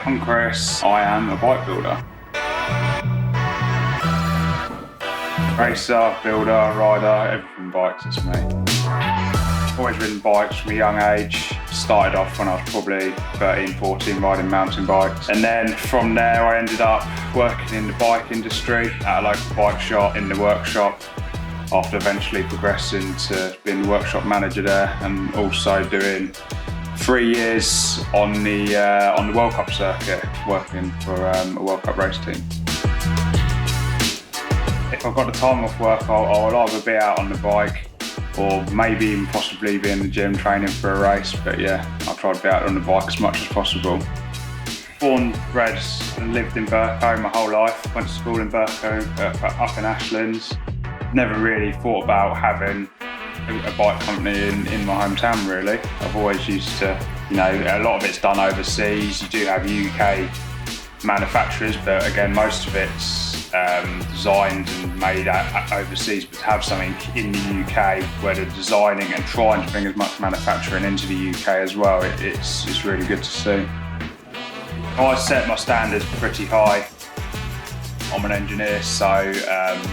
I'm Chris. I am a bike builder. Racer, builder, rider, everything bikes, it's me. Always ridden bikes from a young age. Started off when I was probably 13, 14 riding mountain bikes. And then from there I ended up working in the bike industry at a local bike shop in the workshop, after eventually progressing to being the workshop manager there, and also doing 3 years on the World Cup circuit, working for a World Cup race team. If I've got the time off work, I'll either be out on the bike or maybe even possibly be in the gym training for a race, but yeah, I'll try to be out on the bike as much as possible. Born, bred and lived in Berkhamsted my whole life. Went to school in Berkhamsted, up in Ashlands. Never really thought about having a bike company in my hometown really. I've always used to, a lot of it's done overseas. You do have UK manufacturers, but again, most of it's designed and made overseas. But to have something in the UK where they're designing and trying to bring as much manufacturing into the UK as well, it's really good to see. I set my standards pretty high. I'm an engineer, so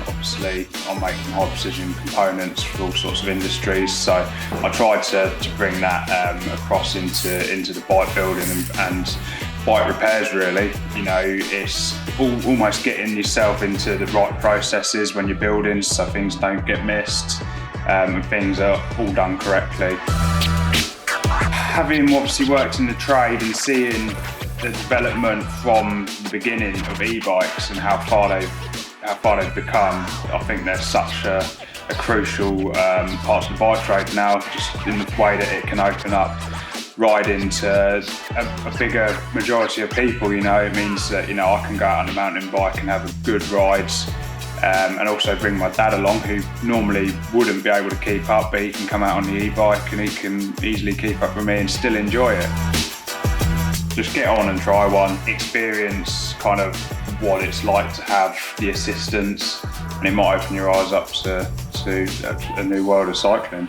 obviously I'm making high precision components for all sorts of industries. So I tried to bring that across into the bike building and bike repairs really. It's almost getting yourself into the right processes when you're building, so things don't get missed and things are all done correctly. Having obviously worked in the trade and seeing the development from the beginning of e-bikes and how far they've become, I think they're such a crucial part of the bike trade now, just in the way that it can open up riding to a bigger majority of people. It means that I can go out on a mountain bike and have a good ride, and also bring my dad along, who normally wouldn't be able to keep up, but he can come out on the e-bike and he can easily keep up with me and still enjoy it. Just get on and try one, experience kind of what it's like to have the assistance, and it might open your eyes up to a new world of cycling.